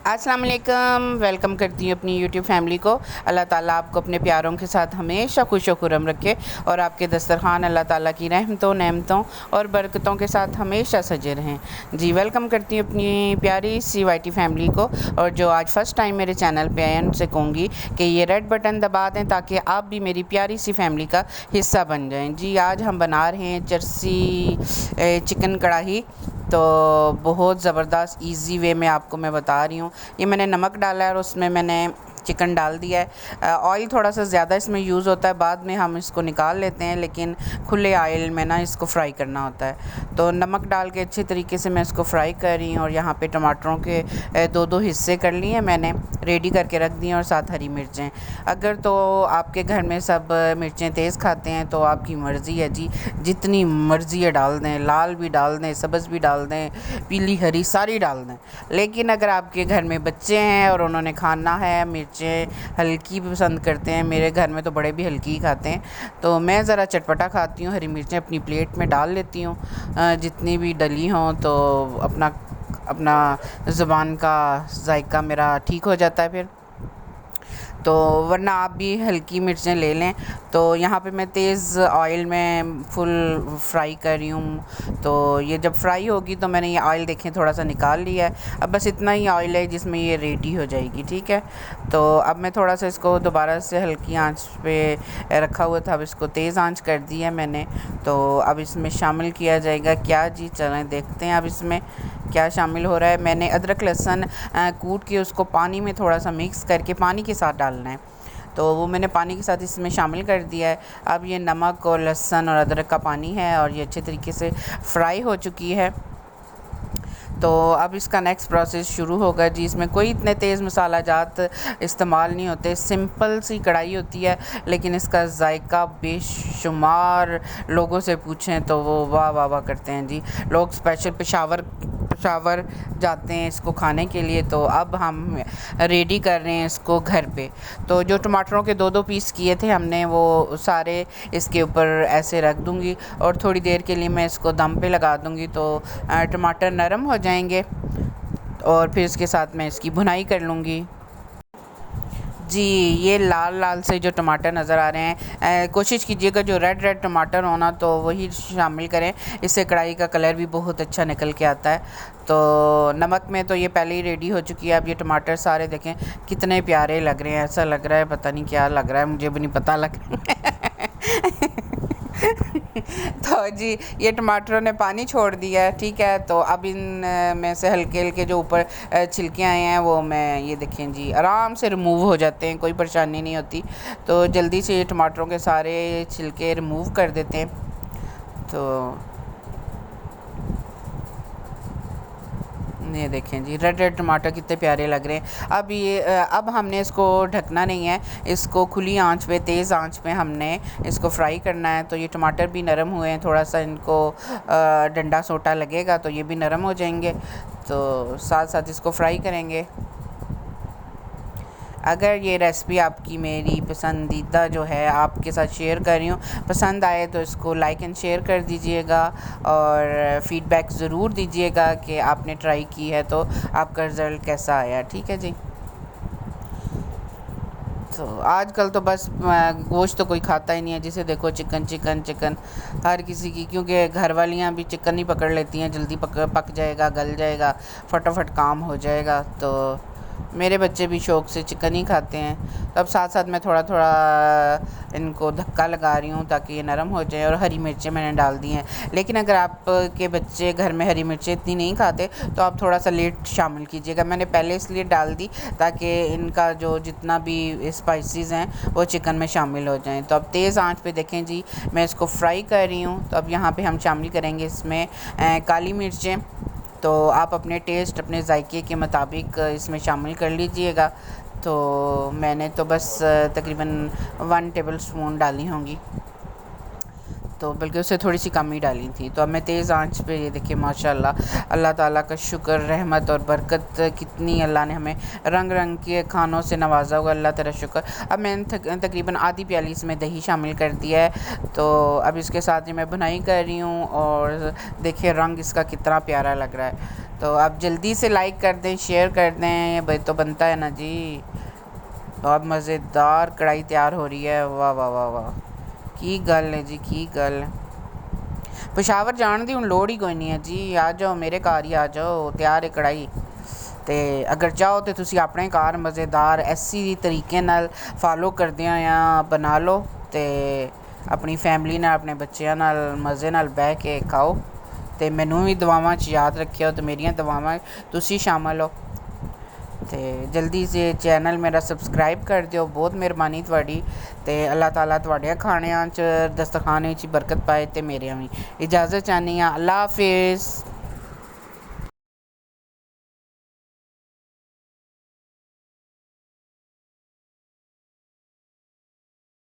अस्सलाम वालेकुम। वेलकम करती हूँ अपनी यूट्यूब फैमिली को। अल्लाह ताला आपको अपने प्यारों के साथ हमेशा खुश व खुर्रम रखे और आपके दस्तरखान अल्लाह ताला की रहमतों, नेमतों और बरकतों के साथ हमेशा सजे रहें। जी, वेलकम करती हूँ अपनी प्यारी सी वाईटी फैमिली को। और जो आज फ़र्स्ट टाइम मेरे चैनल पे आए हैं उनसे कहूँगी कि ये रेड बटन दबा दें ताकि आप भी मेरी प्यारी सी फैमिली का हिस्सा बन जाएँ। जी, आज हम बना रहे हैं चरसी चिकन कढ़ाई। तो बहुत ज़बरदस्त इजी वे में आपको मैं बता रही हूँ। ये मैंने नमक डाला है और उसमें मैंने चिकन डाल दिया है। ऑयल थोड़ा सा ज़्यादा इसमें यूज़ होता है, बाद में हम इसको निकाल लेते हैं, लेकिन खुले ऑयल में ना इसको फ्राई करना होता है। तो नमक डाल के अच्छी तरीके से मैं इसको फ्राई कर रही हूँ। और यहाँ पे टमाटरों के दो दो हिस्से कर लिए हैं मैंने, रेडी करके रख दिए। और साथ हरी मिर्चें, अगर तो आपके घर में सब मिर्चें तेज़ खाते हैं तो आपकी मर्ज़ी है जी, जितनी मर्ज़ी है डाल दें, लाल भी डाल दें, सब्ज़ भी डाल दें, पीली हरी सारी डाल दें। लेकिन अगर आपके घर में बच्चे हैं और उन्होंने खाना है, मिर्चें हल्की भी पसंद करते हैं, मेरे घर में तो बड़े भी हल्की ही खाते हैं, तो मैं ज़रा चटपटा खाती हूँ। हरी मिर्चें अपनी प्लेट में डाल लेती हूँ जितनी भी डली हों, तो अपना अपना ज़ुबान का जायका मेरा ठीक हो जाता है फिर। तो वरना आप भी हल्की मिर्चें ले लें। तो यहाँ पे मैं तेज़ ऑयल में फुल फ्राई कर रही हूँ। तो ये जब फ्राई होगी तो मैंने ये ऑयल देखें थोड़ा सा निकाल लिया है। अब बस इतना ही ऑयल है जिसमें ये रेडी हो जाएगी, ठीक है। तो अब मैं थोड़ा सा इसको दोबारा से हल्की आंच पे रखा हुआ था, अब इसको तेज़ आंच कर दी है मैंने। तो अब इसमें शामिल किया जाएगा क्या जी, चलें देखते हैं अब इसमें क्या शामिल हो रहा है। मैंने अदरक लहसुन कूट के उसको पानी में थोड़ा सा मिक्स करके पानी के साथ डालना है, तो वो मैंने पानी के साथ इसमें शामिल कर दिया है। अब ये नमक और लहसुन और अदरक का पानी है और ये अच्छे तरीके से फ्राई हो चुकी है। तो अब इसका नेक्स्ट प्रोसेस शुरू होगा जी। इसमें कोई इतने तेज़ मसाला जात इस्तेमाल नहीं होते, सिंपल सी कढ़ाई होती है, लेकिन इसका जायका बेशुमार लोगों से पूछें तो वो वाह वाह वाह करते हैं जी। लोग स्पेशल पेशावर जाते हैं इसको खाने के लिए। तो अब हम रेडी कर रहे हैं इसको घर पे। तो जो टमाटरों के दो दो पीस किए थे हमने, वो सारे इसके ऊपर ऐसे रख दूँगी और थोड़ी देर के लिए मैं इसको दम पे लगा दूँगी। तो टमाटर नरम हो जाएंगे और फिर इसके साथ मैं इसकी भुनाई कर लूँगी। जी, ये लाल लाल से जो टमाटर नज़र आ रहे हैं, कोशिश कीजिएगा जो रेड रेड टमाटर होना तो वही शामिल करें, इससे कढ़ाई का कलर भी बहुत अच्छा निकल के आता है। तो नमक में तो ये पहले ही रेडी हो चुकी है। अब ये टमाटर सारे देखें कितने प्यारे लग रहे हैं, ऐसा लग रहा है पता नहीं क्या लग रहा है, मुझे भी नहीं पता लग रहा है। तो जी, ये टमाटरों ने पानी छोड़ दिया है, ठीक है। तो अब इन में से हल्के हल्के जो ऊपर छिलके आए हैं वो मैं ये देखें जी आराम से रिमूव हो जाते हैं, कोई परेशानी नहीं होती। तो जल्दी से ये टमाटरों के सारे छिलके रिमूव कर देते हैं। तो ये देखें जी, रेड रेड टमाटर कितने प्यारे लग रहे हैं। अब हमने इसको ढकना नहीं है, इसको खुली आंच पे, तेज़ आंच पे हमने इसको फ्राई करना है। तो ये टमाटर भी नरम हुए हैं, थोड़ा सा इनको डंडा सोटा लगेगा तो ये भी नरम हो जाएंगे। तो साथ साथ इसको फ्राई करेंगे। अगर ये रेसिपी आपकी मेरी पसंदीदा जो है आपके साथ शेयर कर रही हूँ, पसंद आए तो इसको लाइक एंड शेयर कर दीजिएगा और फ़ीडबैक ज़रूर दीजिएगा कि आपने ट्राई की है तो आपका रिज़ल्ट कैसा आया, ठीक है जी। तो आजकल तो बस गोश्त तो कोई खाता ही नहीं है, जिसे देखो चिकन चिकन चिकन हर किसी की, क्योंकि घर वालियाँ भी चिकन ही पकड़ लेती हैं, जल्दी पक जाएगा, गल जाएगा, फटाफट काम हो जाएगा। तो मेरे बच्चे भी शौक़ से चिकन ही खाते हैं। तो अब साथ साथ मैं थोड़ा थोड़ा इनको धक्का लगा रही हूँ ताकि ये नरम हो जाए। और हरी मिर्चें मैंने डाल दी हैं, लेकिन अगर आपके बच्चे घर में हरी मिर्चें इतनी नहीं खाते तो आप थोड़ा सा लेट शामिल कीजिएगा। मैंने पहले इसलिए डाल दी ताकि इनका जो जितना भी स्पाइसेस हैं वो चिकन में शामिल हो जाएँ। तो अब तेज़ आंच पे देखें जी, मैं इसको फ्राई कर रही हूँ। तो अब यहाँ पे हम शामिल करेंगे इसमें काली मिर्चें। तो आप अपने टेस्ट, अपने जायके के मुताबिक इसमें शामिल कर लीजिएगा। तो मैंने तो बस तकरीबन 1 टेबल स्पून डाली होंगी। तो बल्कि उससे थोड़ी सी कम ही डाली थी। तो अब मैं तेज़ आंच पे, ये देखिए माशाल्लाह अल्लाह ताला का शुक्र, रहमत और बरकत, कितनी अल्लाह ने हमें रंग रंग के खानों से नवाजा हुआ, अल्लाह तेरा शुक्र। अब मैंने तकरीबन आधी प्याली इसमें दही शामिल कर दिया है। तो अब इसके साथ ही मैं बुनाई कर रही हूँ और देखिए रंग इसका कितना प्यारा लग रहा है। तो आप जल्दी से लाइक कर दें, शेयर कर दें, भाई तो बनता है ना जी। बहुत मज़ेदार कढ़ाई तैयार हो रही है। वाह वाह वाह वाह, की गल है जी, की गल है। पेशावर जान दी हूँ लोड़ ही कोई नहीं है जी, आ जाओ मेरे घर ही आ जाओ, तैयार है कढ़ाई। तो अगर चाहो तो तुसी अपने घर मज़ेदार ऐसी तरीके नाल फॉलो करदे या बना लो, तो अपनी फैमिली नाल, अपने बच्चों नाल मज़े नाल बह के खाओ। तो मैनू भी दुआवां च याद रखियो, तो मेरियां दुआवां तुसी शामिल हो। तो जल्दी से चैनल मेरा सबसक्राइब कर दियो, बहुत मेहरबानी थोड़ी। तो अल्लाह ताला तुहाडे खाणियां च, दस्तरखाने च बरकत पाए, तो मेरियां भी। इजाज़त चाहनी हाँ, अल्लाह हाफिज़।